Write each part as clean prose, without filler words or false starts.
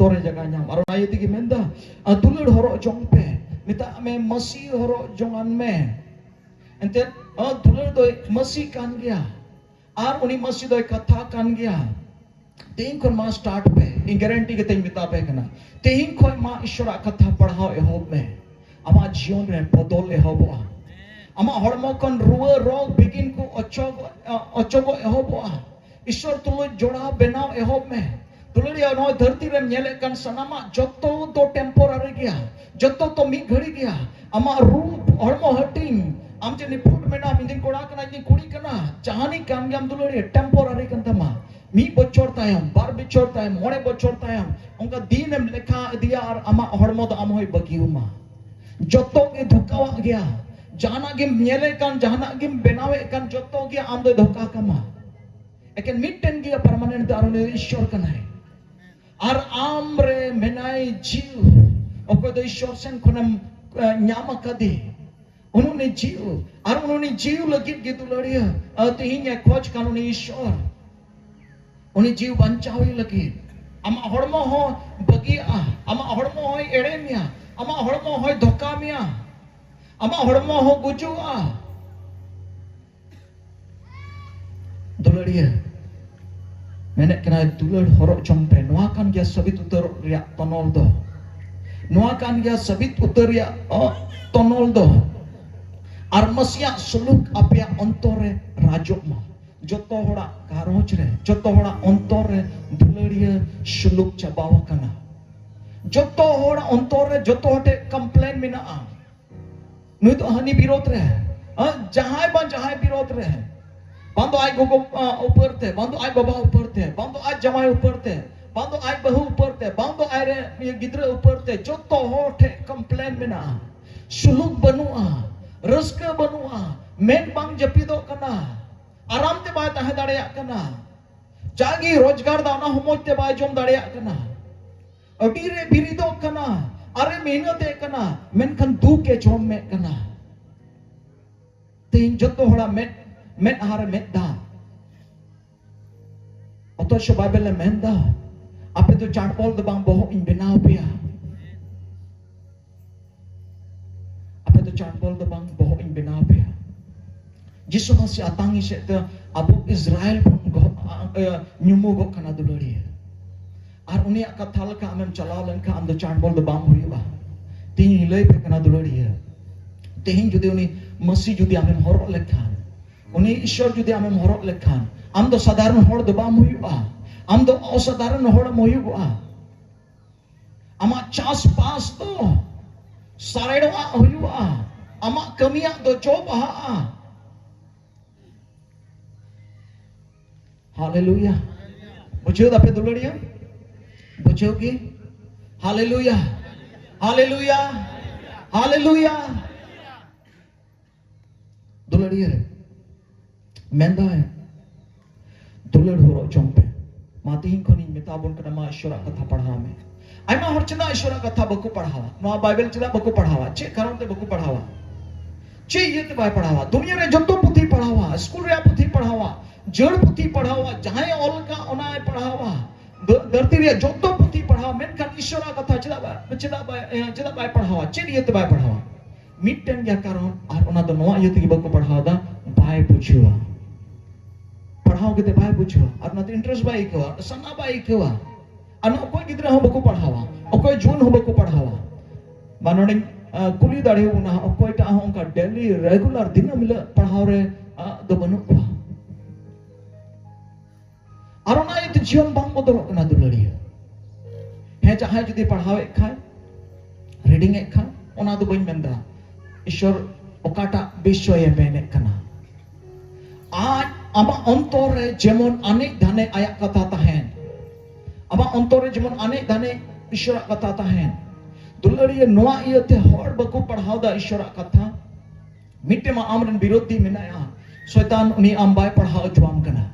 ontore jaga nyam. Aro na yeti menda dulur horok jong pe. Mita me masih horok jongan me. Ente dulur doi masih kan gya. Ar uni masih doi katha kan gya. Tehin kon ma start pe. In guarantee ke tehin mita pe kana. Tehin kon ma ishora katha padhao ehob me. Ama jion re podol ehoboa. Ama hormo kon ruwa rog begin ko ochogo ehoboa. Ishor tulo joda benao ehob me. Duluriya no dharti re nyele kan sanama joto to temporary gya. Joto to mi ghadi gya. Ama roop hormo hating. Am je niput mena mindin koda kana ni kuri kana. Jahani kan gam duluriya temporary kan tama. Mi bochor tayam, bar bochor tayam, more bochor tayam. Onka din em lekha diya ar ama hormo to amhoi bagiuma. Joto ke dhukawa gya. Jahana gim nyele kan jahana gim benawe kan joto gya am do dhuka kama. Eken mitten gya permanent arone ishwar kanai. Ar amre menai jiu. Oko do ishwar sen konam nyama kadi. उन्होंने जीव और उन्होंने जीव लगी gitu लड़िया तेहिnya खोज कानूनी ईश्वर उन्हें जीव बंचावे लगी ama hormo ho bagia ama hormo ho eremia ama hormo ho dokamia ama hormo ho gujua duluriya menek kena dulur horok jompe noa kan dia sabit utar ria tonol do noa kan dia sabit utar ria tonol do armasya suluk apya ontore rajokma joto hora garoj re joto hora ontore duluriya suluk chabawa kana joto hora ontore joto hote complain menaa nui to hani birod re jahai birod re bando ai gogo upar te bando ai baba upar te bando ai jamai upar te bando ai bahu upar te bando ai re gidra upar te joto hote complain menaa suluk banua raska banua men bang japido kana aram te bai tahe dareyak kana jagi rojgar da ona homoj te bai jom dareyak kana adi re birido kana are mehnate kana menkhan duke jom me kana tin joto hora met hare met da oto shobabele menda ape to charpol da bang boho in benau pia charpol da bang boho in benau pia jisu masih atangi sekta abu Israel nyumu go kana duluri ar unia kathal ka amem chalao len ka am da charpol da bang huiba tin hilai pe kana duluri tehin judi uni masih judi amem horok lekhan uni ishwar judi amem horok lekhan am do sadharan hor da bang huiba am do asadharan hor moyuba ama chas pas to saredoa huyua ama kamiya do coba haleluya bujo dape duluriya bujo ki haleluya haleluya haleluya duluriya menda hai dulur horo jompe mati hin khoni metabon kana ma ishwara katha padha me aima hor cheda ishwara katha baku padhawa no bible cheda baku padhawa che karon te baku padhawa che ye te bai padhawa dunia re joto puthi padhawa school re puthi padhawa jad puthi padhawa jahay olka ona padhawa dharti re joto puthi padhawa menkhan ishwara katha cheda bai padhawa che ye te bai padhawa mitten ya karon ar ona do noa ye te baku padhawa da bai buchua padhaw kete bai buchua ar na interest bai ikwa sana bai ikwa ano okoi gidra ho baku padhawa okoi jun ho baku padhawa manoding kuli dare una okoi ta ho ka daily regular dinam mila padhaw re do banu ko arona it jion bang bodol kana duluriya he jahay jodi padhaw ek khai reading ek khai ona do bain menda ishwar okata bishoye mene kana aaj ama ontore jemon anek dhane ayak katha tahen ama ontore jemon anek dhane ishwara katha tahen duluriya noa iyate hor baku padhaw da ishwara katha mitte ma amren birodhi menaya shaitan uni am bai padhaw juam kana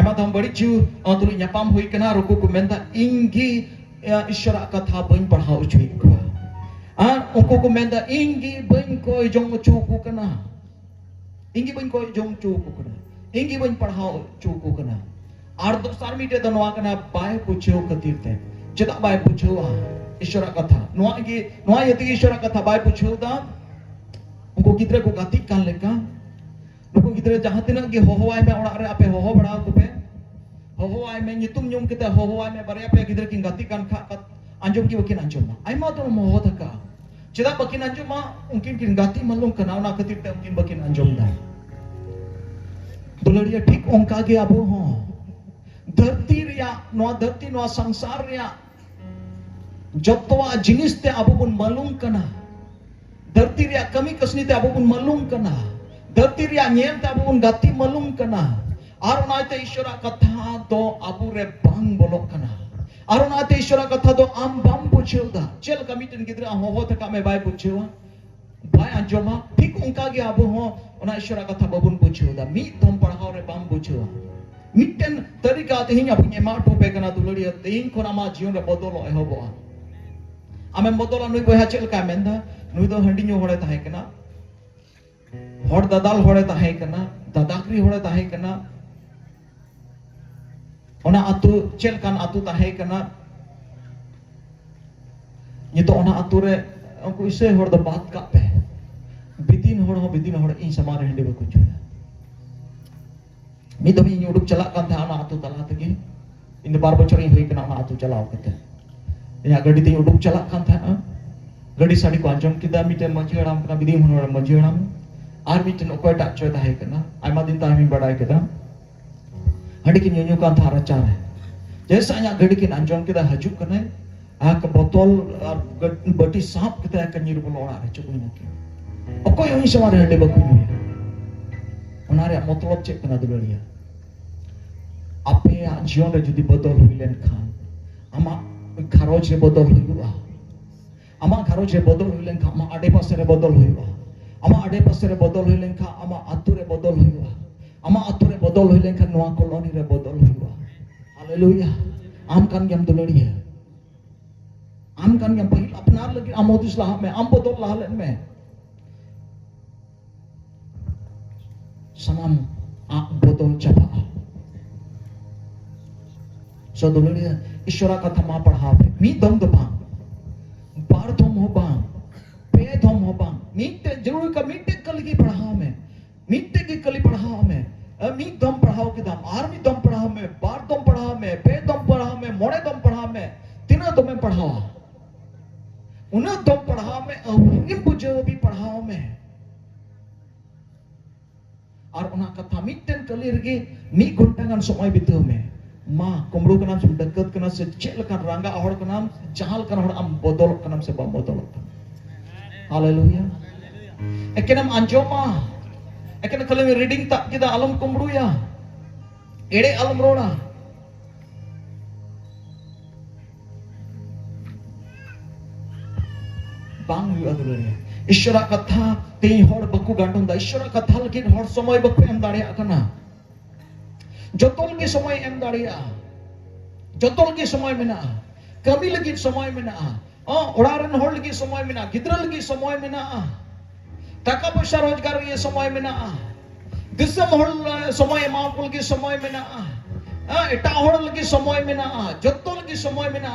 ama tam bari chu tulu nyapam hui kana ruku ku menda ingi ishwara katha bain padhaw chui ko uku ku menda ingi bain ko jong chu ku kana ingi bain ko jong chu ku kana ingi bain padhaw chu ku kana ar do sar mite do noa kana bai pucheu katir te Cedak baik bucewa Ishwara kata Nuai yati Ishwara kata baik bucewa da Unko gidra ko gatikan leka Nuko gidra jahat tina ki hohoai me orak re ape hoho bada ko pe hohoai me nyitum nyum kita hohoai me bare ape gidra kin gatikan kha anjom ki bakin anjom ma ai ma to moho thaka cedak bakin anjom ma mungkin kin gati malung kana ona khatir te mungkin bakin anjom da दुलड़िया ठीक ओंका के अब हो धरती रिया नवा धरती नवा संसार रिया जत्वा जिनिस ते अब बुन मालूम कना धरती रिया कमी कसनी ते अब बुन मालूम कना धरती रिया नियम ते अब बुन गति मालूम कना आर नाते ईश्वरा कथा दो अबु रे बांग बोलोक कना आर नाते ईश्वरा कथा दो आम बाम पुछेउदा चल कमिटन गिदरा हो थका में बाय पुछेवा बाय अंजमा ठीक ओंका के अब हो ona Ishwara kata babun bucewa da mi tom padhaw re bam bucewa mitten tarika tehin apu ema tope kana duladiya tehin khona ma jion re bodolo ehoboa ame bodola nui boha chel ka menda nui do handi nyu hore tahe kana hor dadal hore tahe kana dadakri hore tahe kana ona atu chel kan atu tahe kana nito ona atu re unku ise hor da baat ka pe बिदिन हड़ इन समारे हंडे बको जुया मी दमी इन उडुक चला कान था ना आतु तला तगे इन 12 बछर इन होई कना ना आतु चलाओ कते या गडी ते उडुक चला कान था गडी साडी को अंजम किदा मिटे मजी हड़ाम कना बिदिन हड़ मजी हड़ाम आर मिटे ओकोय टा चोय ता है कना आयमा दिन ता मी बडाय केदा हंडी की न्यू कान था रचा है जैसा या गडी की अंजम किदा हजू कने आ क बोतल बटी सांप किता कनीर बोलोड़ा रे चुकुई नके ओकोय इन समारे हंडे बको जुया ओनारे मतलब चेक कना दुलड़िया आपे जीवन रे जुदी बदल हुइलेन खान आमा घारोज रे बदल हुइबा आमा घारोज रे बदल हुइलेन खा आमा आडे पासे रे बदल हुइबा आमा आडे पासे रे बदल हुइलेन खा आमा आतु रे बदल हुइबा आमा आतु रे बदल हुइलेन खा नोआ कॉलोनी रे बदल हुइबा हालेलुया आम कान गम दुलड़िया आम कान गम पहिल अपनार लगी आमोदिस लाह में आम बदल लाहलेन में sanam botol chapa so dulड़िया ईश्वरा कथा मा पढ़ावे मी दम दबा बार दम हो बा पे दम हो बा मीटे जरूर का मीटे कल की पढ़ाओ में मीटे की कली पढ़ाओ में मी दम पढ़ाओ के दम आर मी दम पढ़ाओ में बार दम पढ़ाओ में पे दम पढ़ाओ में मोड़े दम पढ़ाओ में तीनों दम में पढ़ाओ उन्हें दम पढ़ाओ में इन बुझो भी पढ़ाओ में और उना कथा मिटन कली रगे मी घंटागान समय बिताव में मा कुमड़ू का नाम से डकत का नाम से चेल का रंगा हड़ का नाम जहाल का हड़ आम बदल का नाम से बम बदल हालेलुया एकेनम अंजोमा एकेन कले में रीडिंग तक किदा आलम कुमड़ू या एड़े आलम रोड़ा बांग हुआ दुलड़िया ईश्वरा कथा ते हड़ बकु गांडों दा ईश्वरा कथा लगी हड़ समय बकु एम दाड़िया कना जतोल के समय एम दाड़िया जतोल के समय मेना कमी लगी समय मेना ओड़ारन हड़ लगी समय मेना गिदरा लगी समय मेना टाका पैसा रोजगार ये समय मेना दिसम हड़ समय मापुल लगी समय मेना एटा हड़ लगी समय मेना जतो लगी समय मेना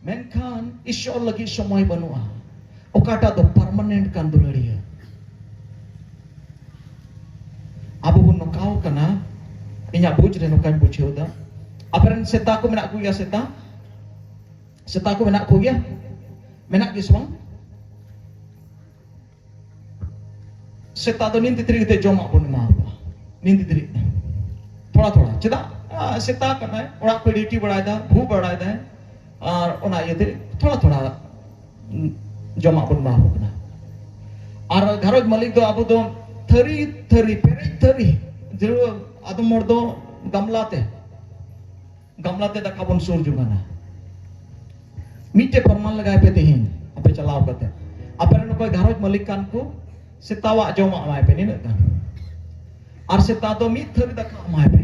मेनखान ईश्वर लगी समय बनुआ ओकाटा दो परमानेंट कान दुलड़िया अब बुन नकाव कना इnya बुझ रे नकान बुझेउ दा अपरन सेता को मेना कुया सेता को मेना कुया मेना गिसवां सेता दो नींद तिरी ते जोमा बुन मा नींद तिरी थोड़ा थोड़ा चदा सेता कना है ओड़ा को ड्यूटी बढ़ाय दा भू बढ़ाय दा और ओना ये थोड़ा थोड़ा जमा बन मा होना और घरोज मालिक दो अब दो थरी थरी पेरे थरी जरूर आदम मोड़ दो गमलाते दका बन सुर जुगाना मीटे परमान लगाए पे तेहिन अपे चलाव करते अपे न कोई घरोज मालिक कान को सेतावा जमा माय पे नहीं का और सेता दो मी थरी दका माय पे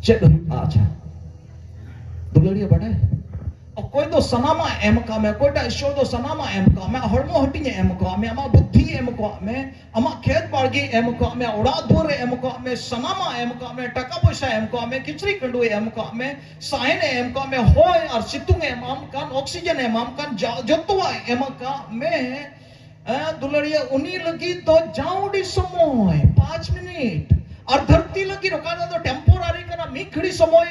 चेक अच्छा दुलड़िया बढ़ाए Okoi do sanama em ka me, okoi da issor do sanama em ka me, hormo hatinya em ka me, ama buddhi em ka me, ama khet bargi em ka me, ora dure em ka me, sanama em ka me, taka poisa em ka me, kichri kandu em ka me, sain em ka me, hoy ar situng em kan, oxygen em kan, jotwa em ka me, दुलड़िया उन्हीं लगी तो जाऊं D समय 5 minute और धरती लगी रोकाना तो temporary करना मिखड़ी समय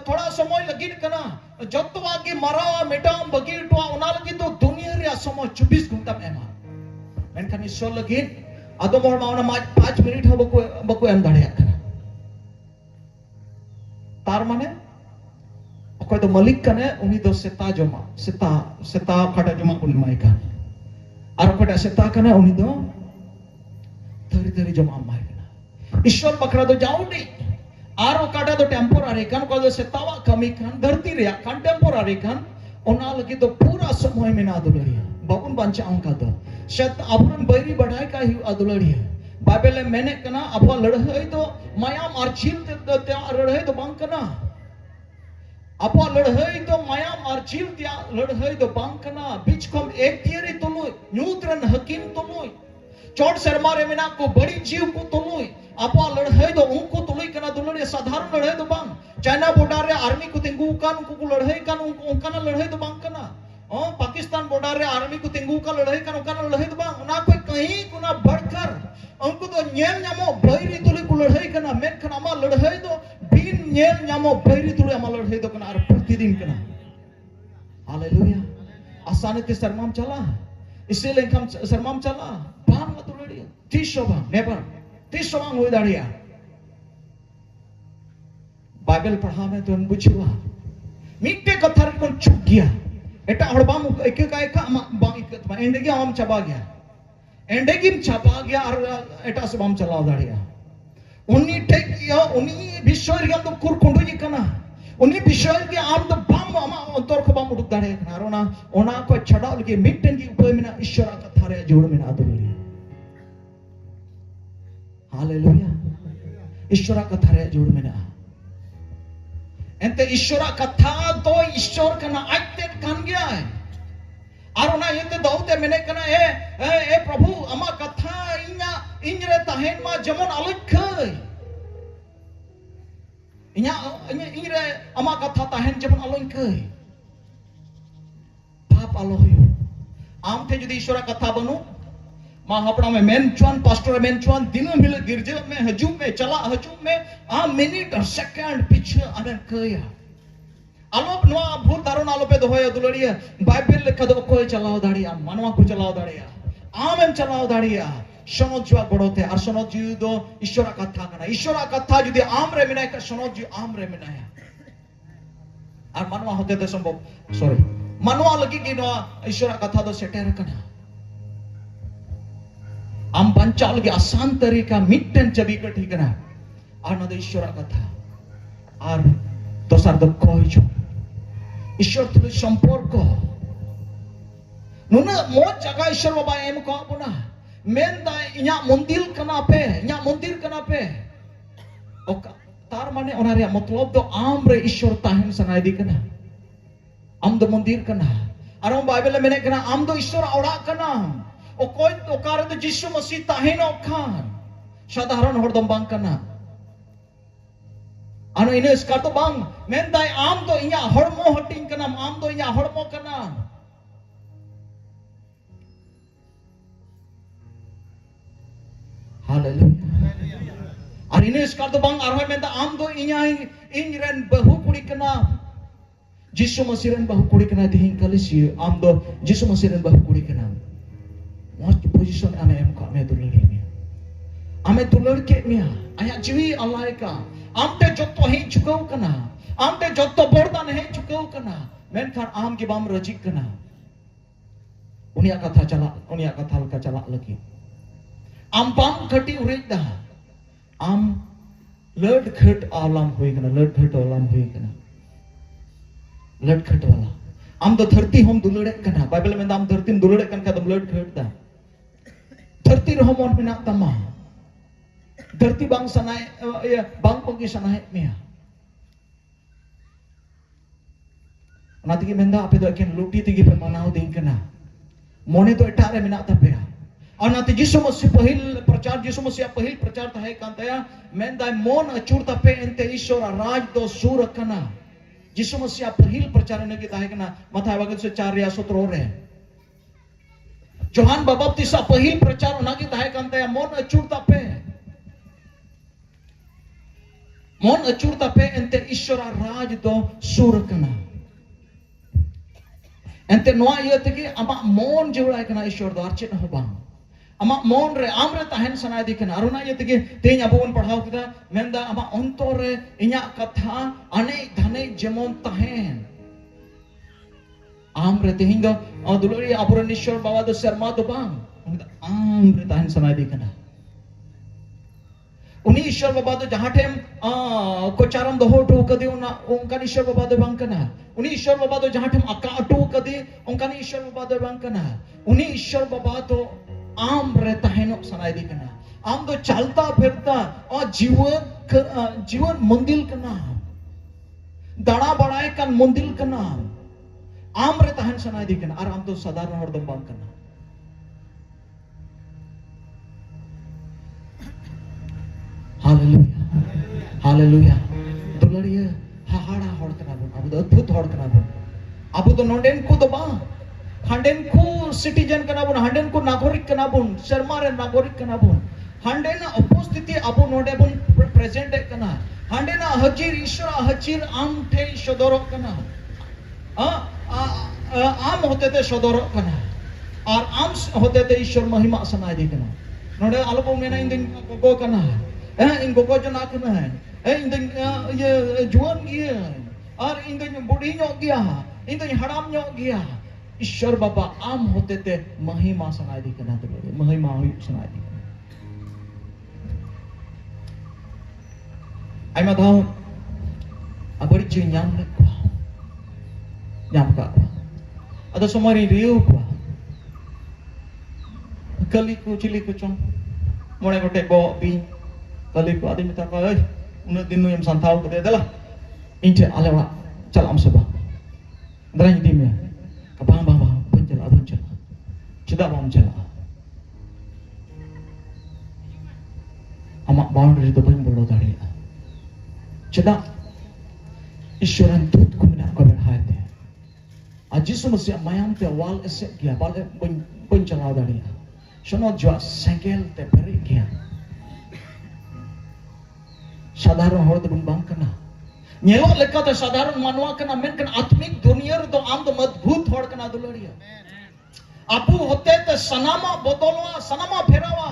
थोड़ा समय लगी करना जब तो आगे मरा मिटाम बगी टुआ उना लगी तो दुनिया रे समय 24 घंटा में मेनखान ईश्वर लगी अदो मोर मावना 5 मिनट हो बको एम दाड़िया करना तार माने अकोय तो मलिक कने उनी दो सेता जमा सेता खड़ा जमा उन माइका और अकोय सेता कने उनी दो धरी जमा माइका ईश्वर बकरा तो जाऊ दी आरो काटा तो टेम्पोरारी कान को सेतावा कमी कान धरती रे कान टेम्पोरारी कान ओना लगी तो पूरा समय में ना दुलड़िया बाबुन बंचाऊं का तो शत अबुरन बैरी बढ़ाई का ही अदुलड़िया बाइबल में मैंने कना अबवा लड़हई तो मायाम और झील ते लड़हई तो बांग कना अबवा लड़हई तो मायाम और झील त्या लड़हई तो बांग कना बीच कम एक तियरी तुलुई न्यूत्रन हकीम तुलुई चोट सरमारे में ना को बड़ी जीव को तुलुई अबवा लड़हई तो उनको तुलुई कना दुलड़िया साधारण लड़हई तो बांग चाइना बॉर्डर रे आर्मी को तिंगू कान उनको लड़हई कान उनका लड़हई तो बांग कना पाकिस्तान बॉर्डर रे आर्मी को तिंगू का लड़ाई का उनका लड़ाई तो बांग ना कोई कहीं गुना बढ़कर उनको तो नेल न्यामो बैरी तुले को लड़ाई करना मेन खना मा लड़ाई तो बिन नेल न्यामो बैरी तुले मा लड़ाई तो कना प्रतिदिन करना हालेलुया आसानी ते सरमाम चला इसलिए हम सरमाम चला बांग मत लड़िया तीसोबा नेबर तीसोबा हुई दाड़िया बाइबल पढ़ा में तो बुझुआ मिट्टे कथार को चुप गया एटा हड़बाम एक बाम इकत मा एंडेगी आम चबा गया एंडेगिम चबा गया और एटा से बाम चलाव दाड़िया उन्नी टेक या उन्नी विश्वर के तो कुर कोंडो जी कना उन्नी विश्वर के आम तो बाम आमा अंतर को बाम उड़क दाड़े कना रोना ओना को छडाव लगे मिटन की उपाय में ईश्वर का थारे जोड़ में ना दुलड़िया हालेलुया ईश्वर का थारे जोड़ में ना एंते ईश्वर कथा तो ईश्वर कना आइते कान गया है और ना येते दाऊदे मेने कना ए प्रभु अमा कथा इनरे तहेन मा जमन अलखय इनरे अमा कथा तहेन जमन अलखय पाप आलो होयो आम थे जदि ईश्वर कथा बनु मा हपड़ा में मेन चुआन पास्टर मेन चुआन दिन मिले गिरजे में हजू में चला हजू में आ मिनट और सेकंड पीछे अनन कया आलोप नवा भूल धारण आलोपे दोहया दुलड़िया बाइबल लेखा दो कोई चलाओ दाड़िया मानवा को चलाओ दाड़िया आमेम चलाओ दाड़िया सनोजुआ गड़ोते और सनोजु दो ईश्वर कथा कना ईश्वर कथा जदि आम रे मिनाय का सनोजु आम रे मिनाया और मानवा होते तो संभव सॉरी मानवा लगी कि नवा ईश्वर कथा दो सेटेर कना आम बंचाल के आसान तरीका मिट्टन चबी का ठीक ना और ना ईश्वर कथा और दोसर दो कोई जो ईश्वर तुले संपर्क नुना मोज जगह ईश्वर बाबा एम को अपना मेन दा इन्या मंदिर कना पे ओका तार माने ओनारे मतलब दो आम रे ईश्वर ताहेन सनाय दी कना आम दो मंदिर कना और हम बाइबल में कना आम दो ईश्वर औड़ा कना ओ कोई ओकारे तो यीशु मसीह ताहेन ओखान साधारण हरदम बांग कना आनो इने इसका तो बांग मेन दाय आम तो इया हड़मो हटिंग कना आम तो इया हड़मो कना हालेलुया और इने इसका तो बांग आरो मेन दा आम तो इया इंजरन बहु कुड़ी कना यीशु मसीह रन बहु कुड़ी कना दिहिं कलिसी आम तो यीशु मसीह रन बहु कुड़ी कना मस्त पोजीशन आमे एम का मे दुलड़ी में आमे दुलड़ के मिया आया जीवी अल्लाह का आमते जत्तो हे चुकाव कना आमते जत्तो बरदान हे चुकाव कना मेनखान आम के बाम रजिक कना उनिया कथा लका चला लगी आम बाम खटी उरेदा आम लड खट आलाम होई कना लड खट आलाम होई कना लड खट वाला आम तो धरती हम दुलड़े कना बाइबल में आम धरती दुलड़े कन का दम लड खट दा धरती रहो मन में ना तमा धरती बांग सनाए बांग पंगी सनाए मिया Nanti menda apa itu akan luti tinggi permanau dingkena. Mone itu etare minat tapi ya. और nanti जिसु मसीह पहिल प्रचार जिसु मसीह पहिल प्रचार था है कांतया मेंदा मोन अचूरता पे एंते ईश्वर राज दो सूर कना जिसु मसीह पहिल प्रचार ने की था है कना मथा वगत से 4 या 17 और है जोहान बपतिस्मा पहिल प्रचार ना की था है कांतया मोन अचूरता पे एंते ईश्वर राज दो सूर कना एंते नोआ ये तकी अमा मोन जुड़ा है कना ईश्वर दो अर्चित हो बांग अमा मोन रे आमरे ताहन सनाय दिकना अरुणा ये तकी तेज अबो बन पढ़ाओ किदा मेंदा अमा अंतर रे इन्या कथा अनेक धने जेमन ताहन आमरे तेहिं दो दुलरी अबुरन ईश्वर बाबा दो शर्मा दो बांग आमरे ताहन सनाय दिकना उनी ईश्वर बाबा दो जहां टेम कोचारम दो होटो कदी उनका ईश्वर बाबा दो बांग कना उनी ईश्वर बाबा दो जहां टेम अका अटो कदी उनका ईश्वर बाबा दो बांग कना उनी ईश्वर बाबा दो आम रहता है नो सनाई दी कना आम तो चलता फिरता और जीवन मंदिर का नाम दड़ा बड़ाए का मंदिर का नाम आम रहता है सनाई दी कना और आम तो साधारण और दम बांग कना हालेलुया हालेलुया दुलरिया हाहाड़ा होड़ कना बन अब तो अद्भुत होड़ कना बन अब तो नोडेन को तो बा हंडेन को सिटीजन कना बुन हंडेन को नागरिक कना बुन शर्मा रे नागरिक कना बुन हंडेन उपस्थिति अबो नोडे बुन प्रेजेंट कना हंडेन हजीर ईश्वर हजीर आम थे सदर कना आम होते थे सदर कना और आम होते थे ईश्वर महिमा सनाय दी कना नोडे आलोको मेना इन दिन को कना इन गोगो जना कना है इन दिन ये जुआन गिया और इन दिन बुढ़ी नो गिया इन दिन हराम नो गिया ईश्वर बाबा आम होते थे महिमा सनाय दी कना तो महिमा हुई सनाय दी आई मधाओ अबरी जी न्याम ले को न्याम का अदा सोमारी रियो को कली को चिली को चों मोने गोटे बो बी कली को आदि मिता को ए उन दिन नु यम संताव को दे दला इंचे आलेवा चल am सबा दराई दी में bang penjela cedak bang cedak amak boundary itu bang bolo dari cedak Eswaran दूत को मिला को berhati ajisu masih mayam te wal esek kia bal penjela dari sono jua sengkel te beri kia साधारण हर तो bang kena nyelok lekate साधारण मानवा कना मेनकन आत्मिक दुनिया रे तो आम तो मजबूत होड़ कना दुलरिया आपु होते ते सनामा बदलवा सनामा फेरावा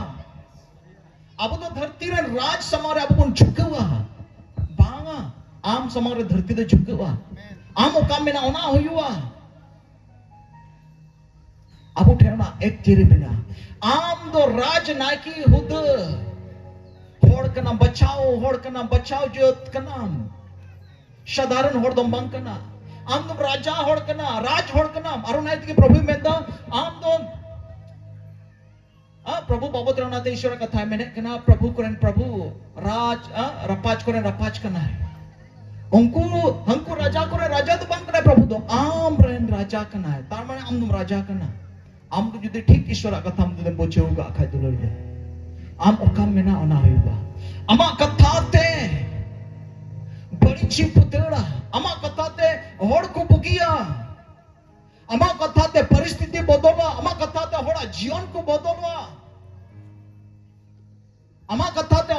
अब तो धरती रे राज समारे अब कोन झुकवा बांगा आम समारे धरती ते झुकवा आम काम में ना ओना होयुवा अब ठेरना एक चिरी बिना आम दो राज नाकी हुद होड़ कना बचाओ जोत कना साधारण होड़ दम बांग कना आम तुम राजा होड़ कना राज होड़ कना अरुणाइत के प्रभु मेंदा आम तो प्रभु बाबत रनाते ईश्वर कथा मेने कना प्रभु करें प्रभु राज रपाच करें रपाच कना है हमको राजा करें राजा तो बांग कना प्रभु तो आम रेन राजा कना है तार माने आम तुम राजा कना आम तो जुदे ठीक ईश्वर कथा हम तुम बोचे होगा खाय दुलरिया आम ओकाम मेना ओना होयुगा अमा कथाते बड़ी ची पुतड़ा अमा कथाते होड़ को बुगिया अमा कथाते परिस्थिति बदलवा अमा कथाते होड़ा जीवन को बदलवा अमा कथाते